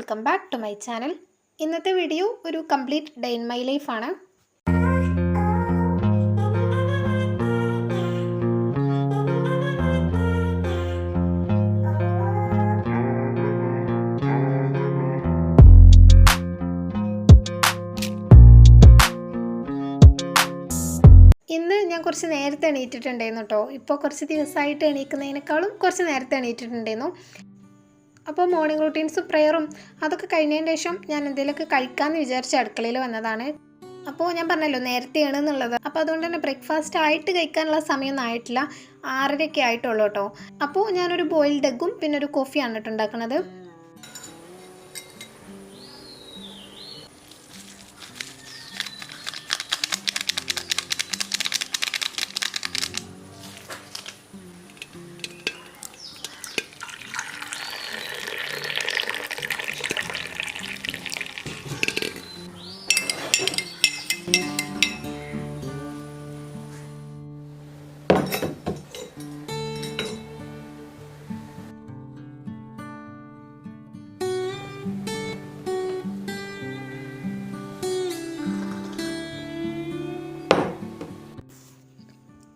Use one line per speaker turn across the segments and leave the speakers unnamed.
Welcome back to my channel. ഇന്നത്തെ video ഒരു complete day in my ലൈഫാണ്. ഇന്ന് ഞാൻ കുറച്ച് നേരത്തെ എണീറ്റിട്ടുണ്ടായിരുന്നു കേട്ടോ. ഇപ്പോൾ കുറച്ച് ദിവസമായിട്ട് എണീക്കുന്നതിനേക്കാളും കുറച്ച് നേരത്തെ എണീറ്റിട്ടുണ്ടായിരുന്നു. അപ്പോൾ മോർണിംഗ് റൂട്ടീൻസും പ്രയറും അതൊക്കെ കഴിഞ്ഞതിന് ശേഷം ഞാൻ എന്തെങ്കിലുമൊക്കെ കഴിക്കാമെന്ന് വിചാരിച്ച് അടുക്കളയിൽ വന്നതാണ്. അപ്പോൾ ഞാൻ പറഞ്ഞല്ലോ നേരത്തെയാണ് എന്നുള്ളത്. അപ്പോൾ അതുകൊണ്ട് തന്നെ ബ്രേക്ക്ഫാസ്റ്റ് ആയിട്ട് കഴിക്കാനുള്ള സമയമൊന്നും ആയിട്ടില്ല. 6:30 ആയിട്ടുള്ളൂ കേട്ടോ. അപ്പോൾ ഞാനൊരു ബോയിൽഡ് എഗ്ഗും പിന്നെ ഒരു കോഫിയാണ് കേട്ടോ ഉണ്ടാക്കുന്നത്.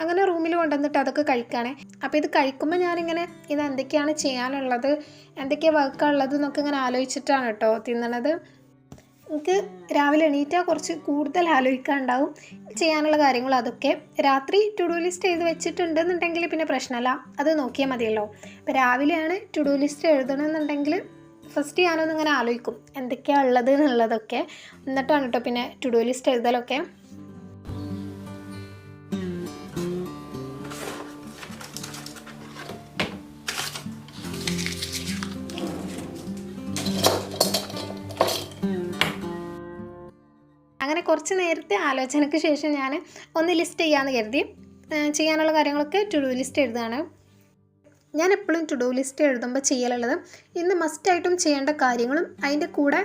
അങ്ങനെ റൂമിൽ കൊണ്ടുവന്നിട്ട് അതൊക്കെ കഴിക്കുകയാണേ. അപ്പോൾ ഇത് കഴിക്കുമ്പോൾ ഞാനിങ്ങനെ ഇത് എന്തൊക്കെയാണ് ചെയ്യാനുള്ളത്, എന്തൊക്കെയാണ് വർക്കുള്ളത് എന്നൊക്കെ ഇങ്ങനെ ആലോചിച്ചിട്ടാണ് കേട്ടോ തിന്നണത്. എനിക്ക് രാവിലെ എണീറ്റാൽ കുറച്ച് കൂടുതൽ ആലോചിക്കാനുണ്ടാവും ചെയ്യാനുള്ള കാര്യങ്ങൾ. അതൊക്കെ രാത്രി ടു ഡു ലിസ്റ്റ് എഴുതി വെച്ചിട്ടുണ്ടെന്നുണ്ടെങ്കിൽ പിന്നെ പ്രശ്നമല്ല, അത് നോക്കിയാൽ മതിയല്ലോ. അപ്പോൾ രാവിലെയാണ് ടു ഡു ലിസ്റ്റ് എഴുതണമെന്നുണ്ടെങ്കിൽ ഫസ്റ്റ് ഞാനൊന്നും ഇങ്ങനെ ആലോചിക്കും എന്തൊക്കെയാണ് ഉള്ളത് എന്നുള്ളതൊക്കെ. എന്നിട്ടാണ് കേട്ടോ പിന്നെ ടു ഡു ലിസ്റ്റ് എഴുതലൊക്കെ. അങ്ങനെ കുറച്ച് നേരത്തെ ആലോചനയ്ക്ക് ശേഷം ഞാൻ ഒന്ന് ലിസ്റ്റ് ചെയ്യാമെന്ന് കരുതി ചെയ്യാനുള്ള കാര്യങ്ങളൊക്കെ ടു ഡു ലിസ്റ്റ് എഴുതുകയാണ്. ഞാൻ എപ്പോഴും ടു ഡു ലിസ്റ്റ് എഴുതുമ്പോൾ ചെയ്യലുള്ളത് ഇന്ന് മസ്റ്റായിട്ടും ചെയ്യേണ്ട കാര്യങ്ങളും അതിൻ്റെ കൂടെ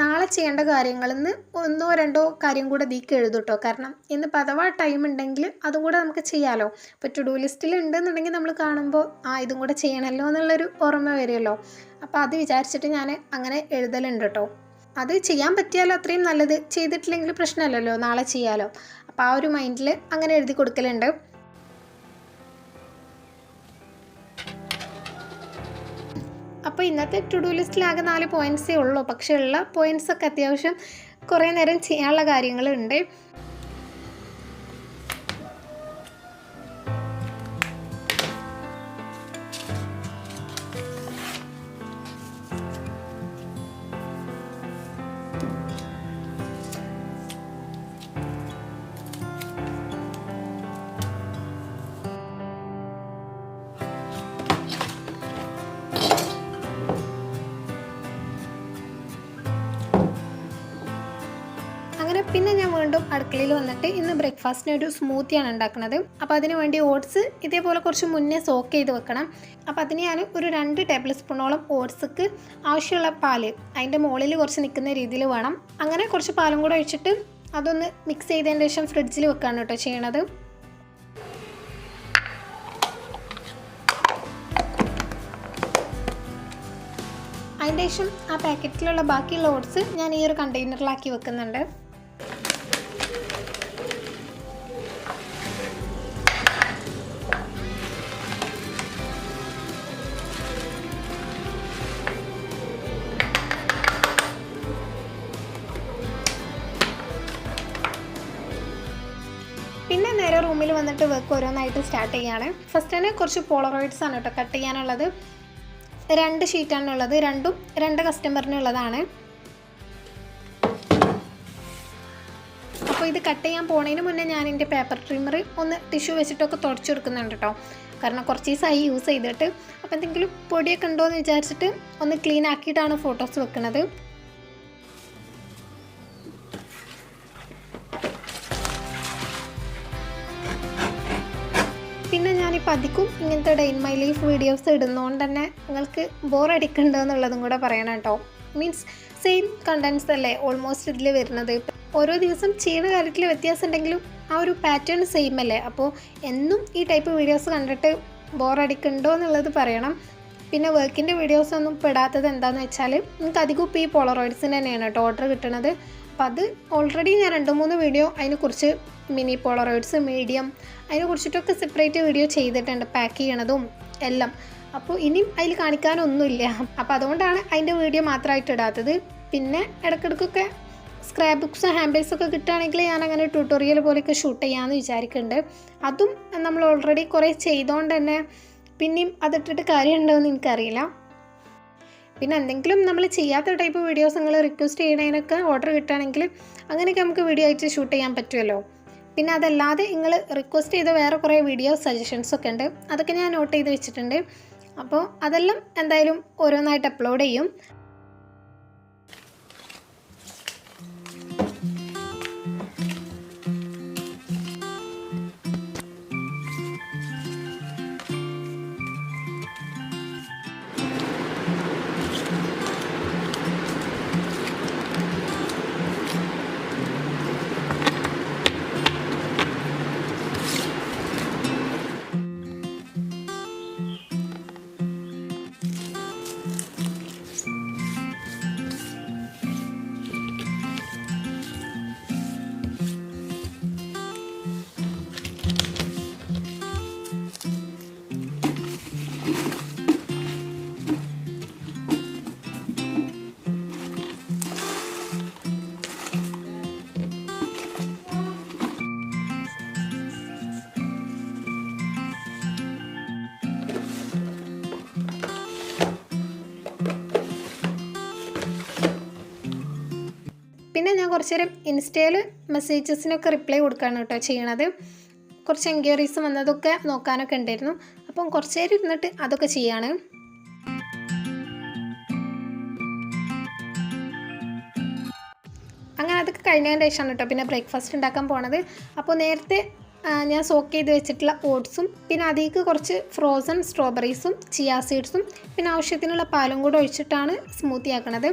നാളെ ചെയ്യേണ്ട കാര്യങ്ങളിൽ നിന്ന് 1-2 കാര്യം കൂടെ ഇതിലേക്ക് എഴുതും കേട്ടോ. കാരണം ഇന്ന് അഥവാ ടൈം ഉണ്ടെങ്കിൽ അതും കൂടെ നമുക്ക് ചെയ്യാമല്ലോ. ഇപ്പോൾ ടു ഡു ലിസ്റ്റിൽ ഉണ്ടെന്നുണ്ടെങ്കിൽ നമ്മൾ കാണുമ്പോൾ ഇതും കൂടെ ചെയ്യണമല്ലോ എന്നുള്ളൊരു ഓർമ്മ വരുമല്ലോ. അപ്പോൾ അത് വിചാരിച്ചിട്ട് ഞാൻ അങ്ങനെ എഴുതലുണ്ട് കേട്ടോ. അത് ചെയ്യാൻ പറ്റിയാലോ അത്രയും നല്ലത്, ചെയ്തിട്ടില്ലെങ്കിൽ പ്രശ്നമല്ലല്ലോ, നാളെ ചെയ്യാലോ. അപ്പോൾ ആ ഒരു മൈൻഡിൽ അങ്ങനെ എഴുതി കൊടുക്കലുണ്ട്. അപ്പോൾ ഇന്നത്തെ ടു ഡു ലിസ്റ്റിലാകെ 4 പോയിൻറ്റ്സേ ഉള്ളൂ. പക്ഷേ ഉള്ള പോയിൻറ്റ്സൊക്കെ അത്യാവശ്യം കുറേ നേരം ചെയ്യാനുള്ള കാര്യങ്ങളുണ്ട്. പിന്നെ ഞാൻ വീണ്ടും അടുക്കളയിൽ വന്നിട്ട് ഇന്ന് ബ്രേക്ക്ഫാസ്റ്റിന് ഒരു സ്മൂത്തിയാണ് ഉണ്ടാക്കുന്നത്. അപ്പോൾ അതിന് വേണ്ടി ഓട്സ് ഇതേപോലെ കുറച്ച് മുന്നേ സോക്ക് ചെയ്ത് വെക്കണം. അപ്പോൾ അതിന് ഞാൻ ഒരു 2 ടേബിൾ സ്പൂണോളം ഓട്സ്ക്ക് ആവശ്യമുള്ള പാല് അതിൻ്റെ മുകളിൽ കുറച്ച് നിൽക്കുന്ന രീതിയിൽ വേണം. അങ്ങനെ കുറച്ച് പാലും കൂടെ ഒഴിച്ചിട്ട് അതൊന്ന് മിക്സ് ചെയ്തതിന് ശേഷം ഫ്രിഡ്ജിൽ വെക്കാണ് കേട്ടോ ചെയ്യണത്. അതിൻ്റെ ശേഷം ആ പാക്കറ്റിലുള്ള ബാക്കിയുള്ള ഓട്സ് ഞാൻ ഈ ഒരു കണ്ടെയ്നറിലാക്കി വെക്കുന്നുണ്ട്. പിന്നെ നേരെ റൂമിൽ വന്നിട്ട് വർക്ക് ഓരോന്നായിട്ട് സ്റ്റാർട്ട് ചെയ്യുകയാണ്. ഫസ്റ്റ് തന്നെ കുറച്ച് പോളറോയിഡ്സ് ആണ് കേട്ടോ കട്ട് ചെയ്യാനുള്ളത്. 2 ഷീറ്റാണുള്ളത്, 2 കസ്റ്റമറിനുള്ളതാണ്. അപ്പോൾ ഇത് കട്ട് ചെയ്യാൻ പോണതിന് മുന്നേ ഞാൻ എൻ്റെ പേപ്പർ ട്രിമ്മർ ഒന്ന് ടിഷ്യൂ വെച്ചിട്ടൊക്കെ തുടച്ചു കൊടുക്കുന്നുണ്ട് കേട്ടോ. കാരണം കുറച്ച് ദിവസമായി യൂസ് ചെയ്തിട്ട് അപ്പോൾ എന്തെങ്കിലും പൊടിയൊക്കെ ഉണ്ടോ എന്ന് വിചാരിച്ചിട്ട് ഒന്ന് ക്ലീൻ ആക്കിയിട്ടാണ് ഫോട്ടോസ് വെക്കുന്നത്. പിന്നെ ഞാനിപ്പോൾ അധികം ഇങ്ങനത്തെ day in my life videos ഇടുന്നതുകൊണ്ട് തന്നെ നിങ്ങൾക്ക് ബോറടിക്കണ്ടോ എന്നുള്ളതും കൂടെ പറയണം കേട്ടോ. മീൻസ് സെയിം കണ്ടൻസ് അല്ലേ ഓൾമോസ്റ്റ് ഇതിൽ വരുന്നത്. ഓരോ ദിവസം ചെയ്യുന്ന കാര്യത്തിൽ വ്യത്യാസം ഉണ്ടെങ്കിലും ആ ഒരു പാറ്റേൺ സെയിം അല്ലേ. അപ്പോൾ എന്നും ഈ ടൈപ്പ് വീഡിയോസ് കണ്ടിട്ട് ബോറടിക്കണ്ടോ എന്നുള്ളത് പറയണം. പിന്നെ വർക്കിൻ്റെ വീഡിയോസൊന്നും പെടാത്തത് എന്താണെന്ന് വെച്ചാൽ എനിക്ക് അധികം ഇപ്പോൾ ഈ പോളറോയിഡ്സിന് തന്നെയാണ് കേട്ടോ ഓർഡർ കിട്ടുന്നത്. അപ്പോൾ അത് ഓൾറെഡി ഞാൻ 2-3 വീഡിയോ അതിനെക്കുറിച്ച് മിനി പോളറോയിഡ്സ്, മീഡിയം അതിനെക്കുറിച്ചിട്ടൊക്കെ സെപ്പറേറ്റ് വീഡിയോ ചെയ്തിട്ടുണ്ട്, പാക്ക് ചെയ്യണതും എല്ലാം. അപ്പോൾ ഇനിയും അതിൽ കാണിക്കാനൊന്നുമില്ല. അപ്പോൾ അതുകൊണ്ടാണ് അതിൻ്റെ വീഡിയോ മാത്രമായിട്ട് ഇടാത്തത്. പിന്നെ ഇടയ്ക്കിടയ്ക്കൊക്കെ സ്ക്രാപ്പ് ബുക്സ്, ഹാൻഡ് ബാഗ്സൊക്കെ കിട്ടുകയാണെങ്കിൽ ഞാനങ്ങനെ ട്യൂട്ടോറിയൽ പോലെയൊക്കെ ഷൂട്ട് ചെയ്യാമെന്ന് വിചാരിക്കുന്നുണ്ട്. അതും നമ്മൾ ഓൾറെഡി കുറേ ചെയ്തുകൊണ്ട് തന്നെ പിന്നെയും അതിട്ടിട്ട് കാര്യമുണ്ടോയെന്ന് എനിക്കറിയില്ല. പിന്നെ എന്തെങ്കിലും നമ്മൾ ചെയ്യാത്ത ടൈപ്പ് വീഡിയോസ് നിങ്ങൾ റിക്വസ്റ്റ് ചെയ്യണതിനൊക്കെ ഓർഡർ കിട്ടുകയാണെങ്കിൽ അങ്ങനെയൊക്കെ നമുക്ക് വീഡിയോ ആയിട്ട് ഷൂട്ട് ചെയ്യാൻ പറ്റുമല്ലോ. പിന്നെ അതല്ലാതെ നിങ്ങൾ റിക്വസ്റ്റ് ചെയ്ത വേറെ കുറേ വീഡിയോ സജഷൻസൊക്കെ ഉണ്ട്, അതൊക്കെ ഞാൻ നോട്ട് ചെയ്ത് വെച്ചിട്ടുണ്ട്. അപ്പോൾ അതെല്ലാം എന്തായാലും ഓരോന്നായിട്ട് അപ്ലോഡ് ചെയ്യും. പിന്നെ ഞാൻ കുറച്ച് നേരം ഇൻസ്റ്റയിൽ മെസ്സേജസിനൊക്കെ റിപ്ലൈ കൊടുക്കുകയാണ് കേട്ടോ ചെയ്യണത്. കുറച്ച് എൻക്വയറീസ് വന്നതൊക്കെ നോക്കാനൊക്കെ ഉണ്ടായിരുന്നു. അപ്പം കുറച്ച് നേരം ഇരുന്നിട്ട് അതൊക്കെ ചെയ്യാണ്. അങ്ങനെ അതൊക്കെ കഴിഞ്ഞതിന് ശേഷമാണ് കേട്ടോ പിന്നെ ബ്രേക്ക്ഫാസ്റ്റ് ഉണ്ടാക്കാൻ പോണത്. അപ്പോൾ നേരത്തെ ഞാൻ സോക്ക് ചെയ്ത് വെച്ചിട്ടുള്ള ഓട്സും പിന്നെ അതിലേക്ക് കുറച്ച് ഫ്രോസൺ സ്ട്രോബെറീസും ചിയാ സീഡ്സും പിന്നെ ആവശ്യത്തിനുള്ള പാലും കൂടെ ഒഴിച്ചിട്ടാണ് സ്മൂത്തി ആക്കണത്.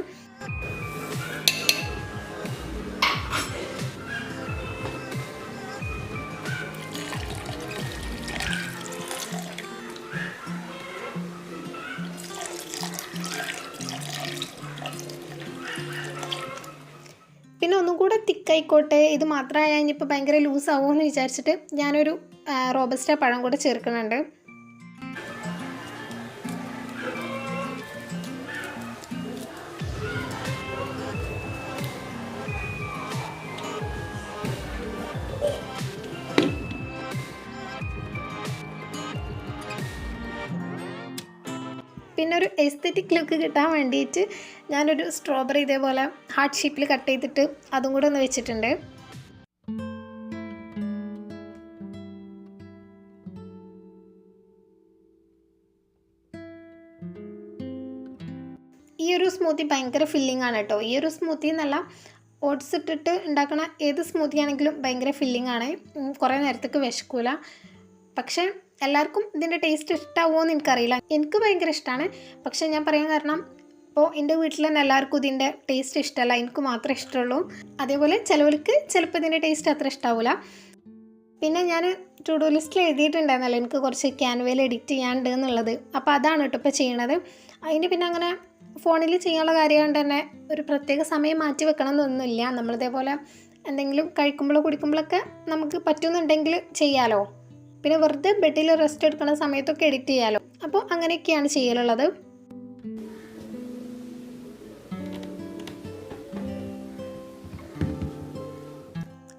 പിന്നെ ഒന്നും കൂടെ തിക്കായിക്കോട്ടെ, ഇത് മാത്രമായി ഇനിയിപ്പോൾ ഭയങ്കര ലൂസ് ആവുമെന്ന് വിചാരിച്ചിട്ട് ഞാനൊരു റോബസ്റ്റ പഴം കൂടെ ചേർക്കുന്നുണ്ട്. പിന്നെ ഒരു എസ്തെറ്റിക് ലുക്ക് കിട്ടാൻ വേണ്ടിയിട്ട് ഞാനൊരു സ്ട്രോബെറി ഇതേപോലെ ഹാർട്ട് ഷേപ്പിൽ കട്ട് ചെയ്തിട്ട് അതും കൂടെ ഒന്ന് വെച്ചിട്ടുണ്ട്. ഈ ഒരു സ്മൂത്തി ഭയങ്കര ഫില്ലിംഗ് ആണ് കേട്ടോ. ഈ ഒരു സ്മൂത്തി എന്നല്ല, ഓട്സ് ഇട്ടിട്ട് ഉണ്ടാക്കുന്ന ഏത് സ്മൂത്തി ആണെങ്കിലും ഭയങ്കര ഫില്ലിംഗ് ആണ്. കുറേ നേരത്തേക്ക് വിശക്കൂല. പക്ഷേ എല്ലാവർക്കും ഇതിൻ്റെ ടേസ്റ്റ് ഇഷ്ടമാവുമോ എന്ന് എനിക്കറിയില്ല. എനിക്ക് ഭയങ്കര ഇഷ്ടമാണ്. പക്ഷേ ഞാൻ പറയാൻ കാരണം ഇപ്പോൾ എൻ്റെ വീട്ടിൽ തന്നെ എല്ലാവർക്കും ഇതിൻ്റെ ടേസ്റ്റ് ഇഷ്ടമല്ല, എനിക്ക് മാത്രമേ ഇഷ്ടമുള്ളൂ. അതേപോലെ ചിലവർക്ക് ചിലപ്പോൾ ഇതിൻ്റെ ടേസ്റ്റ് അത്ര ഇഷ്ടാവില്ല. പിന്നെ ഞാൻ ടു ഡു ലിസ്റ്റിൽ എഴുതിയിട്ടുണ്ടായിരുന്നല്ലോ എനിക്ക് കുറച്ച് ക്യാൻവയിൽ എഡിറ്റ് ചെയ്യാനുണ്ട് എന്നുള്ളത്. അപ്പോൾ അതാണ് കേട്ടോ ഇപ്പോൾ ചെയ്യണത്. അതിന് പിന്നെ അങ്ങനെ ഫോണിൽ ചെയ്യാനുള്ള കാര്യം കൊണ്ട് തന്നെ ഒരു പ്രത്യേക സമയം മാറ്റി വെക്കണം എന്നൊന്നുമില്ല. നമ്മളിതേപോലെ എന്തെങ്കിലും കഴിക്കുമ്പോഴോ കുടിക്കുമ്പോഴൊക്കെ നമുക്ക് പറ്റുന്നുണ്ടെങ്കിൽ ചെയ്യാമല്ലോ. പിന്നെ വെറുതെ ബെഡിൽ റെസ്റ്റ് എടുക്കുന്ന സമയത്തൊക്കെ എഡിറ്റ് ചെയ്യാമല്ലോ. അപ്പോൾ അങ്ങനെയൊക്കെയാണ് ചെയ്യലുള്ളത്.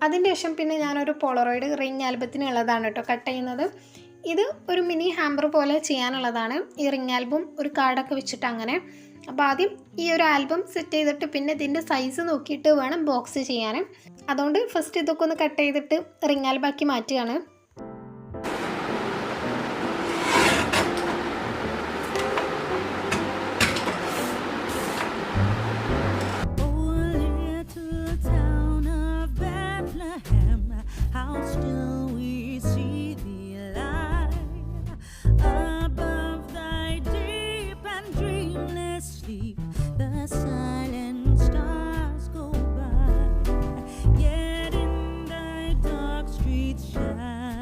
അതിൻ്റെ ശേഷം പിന്നെ ഞാനൊരു പോളറോയിഡ് റിംഗ് ആൽബത്തിനുള്ളതാണ് കേട്ടോ കട്ട് ചെയ്യുന്നത്. ഇത് ഒരു മിനി ഹാമ്പർ പോലെ ചെയ്യാനുള്ളതാണ്. ഈ റിംഗ് ആൽബം ഒരു കാർഡൊക്കെ വെച്ചിട്ട് അങ്ങനെ. അപ്പോൾ ആദ്യം ഈ ഒരു ആൽബം സെറ്റ് ചെയ്തിട്ട് പിന്നെ ഇതിൻ്റെ സൈസ് നോക്കിയിട്ട് വേണം ബോക്സ് ചെയ്യാൻ. അതുകൊണ്ട് ഫസ്റ്റ് ഇതൊക്കെ ഒന്ന് കട്ട് ചെയ്തിട്ട് റിംഗ് ആൽബാക്കി മാറ്റുകയാണ്.
Shine.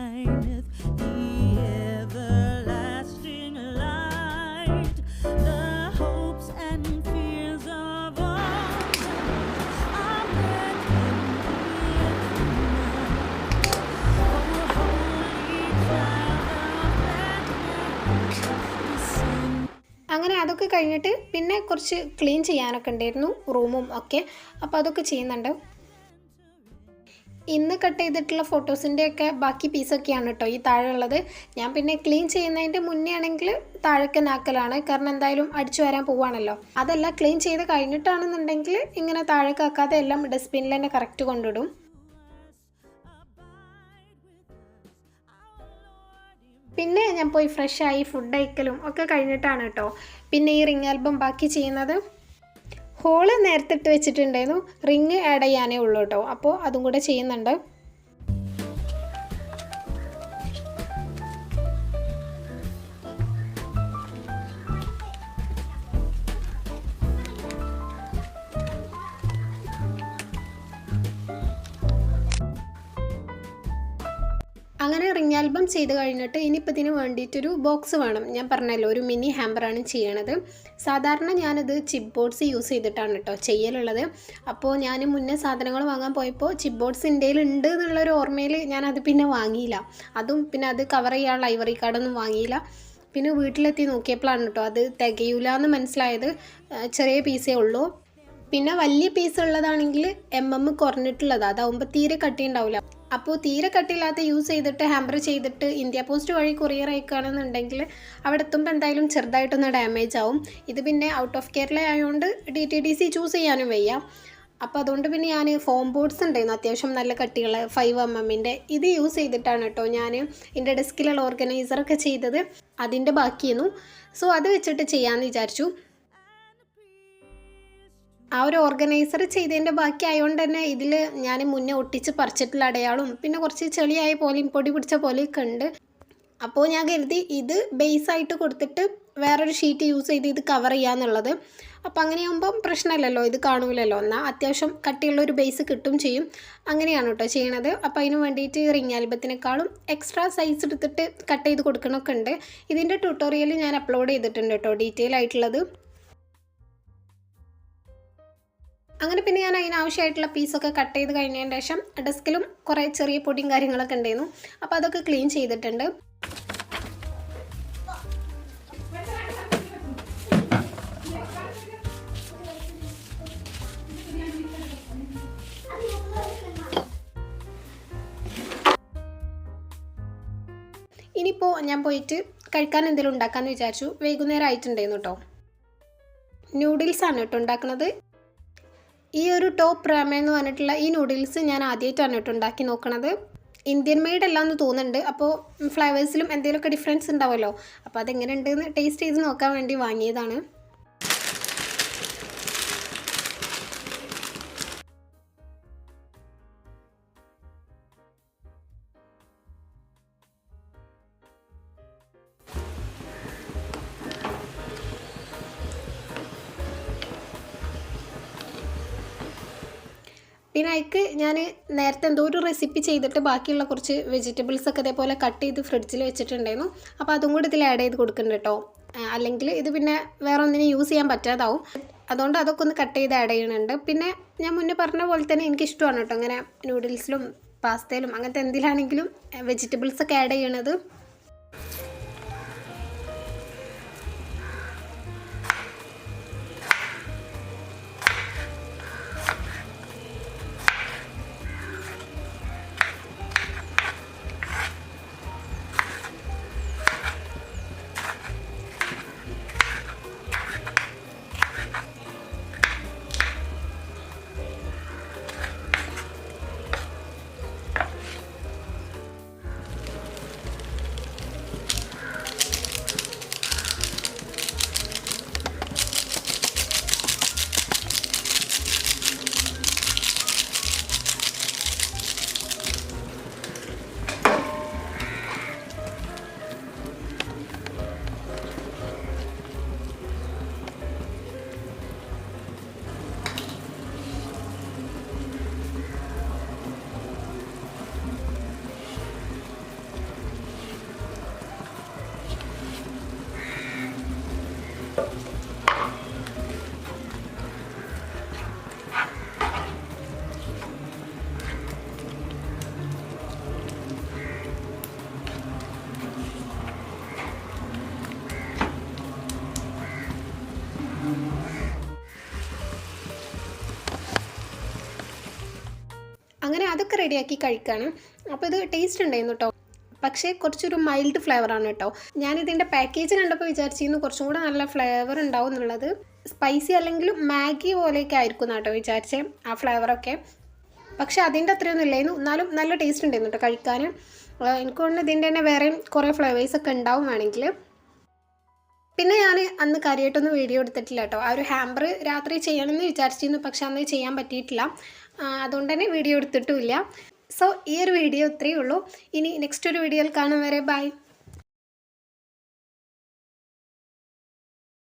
അങ്ങനെ അതൊക്കെ കഴിഞ്ഞിട്ട് പിന്നെ കുറച്ച് ക്ലീൻ ചെയ്യാനൊക്കെ ഉണ്ടായിരുന്നു, റൂമും ഒക്കെ. അപ്പോൾ അതൊക്കെ ചെയ്യുന്നുണ്ട്. ഇന്ന് കട്ട് ചെയ്തിട്ടുള്ള ഫോട്ടോസിൻ്റെയൊക്കെ ബാക്കി പീസൊക്കെയാണ് കേട്ടോ ഈ താഴെ ഉള്ളത്. ഞാൻ പിന്നെ ക്ലീൻ ചെയ്യുന്നതിൻ്റെ മുന്നേ ആണെങ്കിൽ താഴേക്ക് നാക്കലാണ്, കാരണം എന്തായാലും അടിച്ചു വരാൻ പോവുകയാണല്ലോ. അതല്ല, ക്ലീൻ ചെയ്ത് കഴിഞ്ഞിട്ടാണെന്നുണ്ടെങ്കിൽ ഇങ്ങനെ താഴേക്ക് ആക്കാതെ എല്ലാം ഡസ്റ്റ്ബിന്നിൽ തന്നെ കറക്റ്റ് കൊണ്ടിടും. പിന്നെ ഞാൻ പോയി ഫ്രഷായി ഫുഡ് കഴിക്കലും ഒക്കെ കഴിഞ്ഞിട്ടാണ് കേട്ടോ പിന്നെ ഈ റിംഗ് ആൽബം ബാക്കി ചെയ്യുന്നത്. ഹോള് നേരത്തെ ഇട്ട് വെച്ചിട്ടുണ്ടായിരുന്നു, റിങ് ആഡ് ചെയ്യാനേ ഉള്ളൂ കേട്ടോ. അപ്പോൾ അതും കൂടെ ചെയ്യുന്നുണ്ട്. അങ്ങനെ റിംഗ് ആൽബം ചെയ്ത് കഴിഞ്ഞിട്ട് ഇനിയിപ്പോൾ ഇതിന് വേണ്ടിയിട്ടൊരു ബോക്സ് വേണം. ഞാൻ പറഞ്ഞല്ലോ ഒരു മിനി ഹാമ്പറാണ് ചെയ്യണത്. സാധാരണ ഞാനത് ചിപ്പ് ബോർഡ്സ് യൂസ് ചെയ്തിട്ടാണ് കേട്ടോ ചെയ്യലുള്ളത്. അപ്പോൾ ഞാൻ മുന്നേ സാധനങ്ങൾ വാങ്ങാൻ പോയപ്പോൾ ചിപ്പ് ബോർഡ്സ് ഇന്ത്യയിൽ ഉണ്ട് എന്നുള്ളൊരു ഓർമ്മയിൽ ഞാനത് പിന്നെ വാങ്ങിയില്ല. അതും പിന്നെ അത് കവർ ചെയ്യാനുള്ള ഐവറി കാർഡൊന്നും വാങ്ങിയില്ല. പിന്നെ വീട്ടിലെത്തി നോക്കിയപ്പോഴാണ് കേട്ടോ അത് തികയൂല എന്ന് മനസ്സിലായത്. ചെറിയ പീസേ ഉള്ളൂ. പിന്നെ വലിയ പീസ് ഉള്ളതാണെങ്കിൽ കുറഞ്ഞിട്ടുള്ളതാണ്, അതാവുമ്പോൾ തീരെ കട്ടി ഉണ്ടാവില്ല. അപ്പോൾ തീരെ കട്ടിയില്ലാത്ത യൂസ് ചെയ്തിട്ട് ഹാമ്പർ ചെയ്തിട്ട് ഇന്ത്യ പോസ്റ്റ് വഴി കൊറിയർ അയക്കുകയാണെന്നുണ്ടെങ്കിൽ അവിടെ എത്തുമ്പോൾ എന്തായാലും ചെറുതായിട്ടൊന്ന് ഡാമേജ് ആവും. ഇത് പിന്നെ ഔട്ട് ഓഫ് കേരള ആയതുകൊണ്ട് DTDC ചൂസ് ചെയ്യാനും വയ്യ. അപ്പോൾ അതുകൊണ്ട് പിന്നെ ഞാൻ ഫോം ബോർഡ്സ് ഉണ്ടായിരുന്നു അത്യാവശ്യം നല്ല കട്ടിയുള്ള 5mm ഇത് യൂസ് ചെയ്തിട്ടാണ് കേട്ടോ ഞാൻ എൻ്റെ ഡെസ്കിലുള്ള ഓർഗനൈസറൊക്കെ ചെയ്തത്. അതിൻ്റെ ബാക്കിയായിരുന്നു. സോ അത് വെച്ചിട്ട് ചെയ്യാമെന്ന് വിചാരിച്ചു. ആ ഒരു ഓർഗനൈസർ ചെയ്തതിൻ്റെ ബാക്കി ആയതുകൊണ്ട് തന്നെ ഇതിൽ ഞാൻ മുന്നേ ഒട്ടിച്ച് പറിച്ചിട്ടുള്ള അടയാളും പിന്നെ കുറച്ച് ചെളിയായ പോലെയും പൊടി പിടിച്ച പോലെയൊക്കെ ഉണ്ട്. അപ്പോൾ ഞാൻ കരുതി ഇത് ബേസായിട്ട് കൊടുത്തിട്ട് വേറൊരു ഷീറ്റ് യൂസ് ചെയ്ത് ഇത് കവർ ചെയ്യാന്നുള്ളത്. അപ്പോൾ അങ്ങനെയാകുമ്പം പ്രശ്നമില്ലല്ലോ, ഇത് കാണൂലല്ലോ. എന്നാൽ അത്യാവശ്യം കട്ടിയുള്ളൊരു ബേസ് കിട്ടും ചെയ്യും. അങ്ങനെയാണ് കേട്ടോ ചെയ്യണത്. അപ്പോൾ അതിന് വേണ്ടിയിട്ട് റിംഗ് ആൽബത്തിനേക്കാളും എക്സ്ട്രാ സൈസ് എടുത്തിട്ട് കട്ട് ചെയ്ത് കൊടുക്കണമൊക്കെ ഉണ്ട്. ഇതിൻ്റെ ട്യൂട്ടോറിയൽ ഞാൻ അപ്ലോഡ് ചെയ്തിട്ടുണ്ട് കേട്ടോ, ഡീറ്റെയിൽ ആയിട്ടുള്ളത്. അങ്ങനെ പിന്നെ ഞാൻ അതിനാവശ്യമായിട്ടുള്ള പീസൊക്കെ കട്ട് ചെയ്ത് കഴിഞ്ഞതിന് ശേഷം ഡെസ്കിലും കുറേ ചെറിയ പൊടിയും കാര്യങ്ങളൊക്കെ ഉണ്ടായിരുന്നു. അപ്പോൾ അതൊക്കെ ക്ലീൻ ചെയ്തിട്ടുണ്ട്. ഇനിയിപ്പോൾ ഞാൻ പോയിട്ട് കഴിക്കാൻ എന്തെങ്കിലും ഉണ്ടാക്കാമെന്ന് വിചാരിച്ചു. വൈകുന്നേരം ആയിട്ടുണ്ടായിരുന്നു കേട്ടോ. നൂഡിൽസാണ് കേട്ടോ ഉണ്ടാക്കുന്നത്. ഈ ഒരു ടോപ്പ് റാമൻ എന്ന് പറഞ്ഞിട്ടുള്ള ഈ നൂഡിൽസ് ഞാൻ ആദ്യമായിട്ടാണ് കേട്ടോ ഉണ്ടാക്കി നോക്കണത്. ഇന്ത്യൻ മെയ്ഡ് അല്ലാന്ന് തോന്നുന്നുണ്ട്. അപ്പോൾ ഫ്ലേവേഴ്സിലും എന്തെങ്കിലുമൊക്കെ ഡിഫറൻസ് ഉണ്ടാവുമല്ലോ. അപ്പോൾ അതെങ്ങനെ ഉണ്ടെന്ന് ടേസ്റ്റ് ചെയ്ത് നോക്കാൻ വേണ്ടി വാങ്ങിയതാണ്. പിന്നെ അതിക്ക് ഞാൻ നേരത്തെ എന്തോ ഒരു റെസിപ്പി ചെയ്തിട്ട് ബാക്കിയുള്ള കുറച്ച് വെജിറ്റബിൾസൊക്കെ അതേപോലെ കട്ട് ചെയ്ത് ഫ്രിഡ്ജിൽ വെച്ചിട്ടുണ്ടായിരുന്നു. അപ്പോൾ അതും കൂടി ഇതിൽ ആഡ് ചെയ്ത് കൊടുക്കുന്നുണ്ട് കേട്ടോ. അല്ലെങ്കിൽ ഇത് പിന്നെ വേറെ ഒന്നിനും യൂസ് ചെയ്യാൻ പറ്റാതാവും. അതുകൊണ്ട് അതൊക്കെ ഒന്ന് കട്ട് ചെയ്ത് ആഡ് ചെയ്യുന്നുണ്ട്. പിന്നെ ഞാൻ മുന്നേ പറഞ്ഞ പോലെ തന്നെ എനിക്കിഷ്ടമാണ് കേട്ടോ അങ്ങനെ നൂഡിൽസിലും പാസ്തയിലും അങ്ങനത്തെ എന്തിലാണെങ്കിലും വെജിറ്റബിൾസൊക്കെ ആഡ് ചെയ്യണത്. അങ്ങനെ അതൊക്കെ റെഡിയാക്കി കഴിക്കുകയാണ്. അപ്പോൾ ഇത് ടേസ്റ്റ് ഉണ്ടായിരുന്നു കേട്ടോ. പക്ഷേ കുറച്ചൊരു മൈൽഡ് ഫ്ലേവറാണ് കേട്ടോ. ഞാനിതിൻ്റെ പാക്കേജ് കണ്ടപ്പോൾ വിചാരിച്ചിരുന്നു കുറച്ചും കൂടെ നല്ല ഫ്ലേവർ ഉണ്ടാവും എന്നുള്ളത്. സ്പൈസി അല്ലെങ്കിലും മാഗി പോലെയൊക്കെ ആയിരിക്കും കേട്ടോ വിചാരിച്ചേ ആ ഫ്ലേവറൊക്കെ. പക്ഷേ അതിൻ്റെ അത്രയൊന്നും ഇല്ലായിരുന്നു. എന്നാലും നല്ല ടേസ്റ്റ് ഉണ്ടായിരുന്നു കേട്ടോ കഴിക്കാൻ. എനിക്ക് തോന്നുന്നു ഇതിൻ്റെ തന്നെ വേറെയും കുറേ ഫ്ലേവേഴ്സൊക്കെ ഉണ്ടാവും വേണമെങ്കിൽ. പിന്നെ ഞാൻ അന്ന് കാര്യമായിട്ടൊന്നും വീഡിയോ എടുത്തിട്ടില്ല കേട്ടോ. ആ ഒരു ഹാമ്പർ രാത്രി ചെയ്യണമെന്ന് വിചാരിച്ചിരുന്നു, പക്ഷെ അന്ന് ചെയ്യാൻ പറ്റിയിട്ടില്ല. അതുകൊണ്ട് തന്നെ വീഡിയോ എടുത്തിട്ടുമില്ല. സോ ഈ ഒരു വീഡിയോ ഇത്രയേ ഉള്ളൂ. ഇനി നെക്സ്റ്റ് ഒരു വീഡിയോയിൽ കാണും വരെ ബൈ.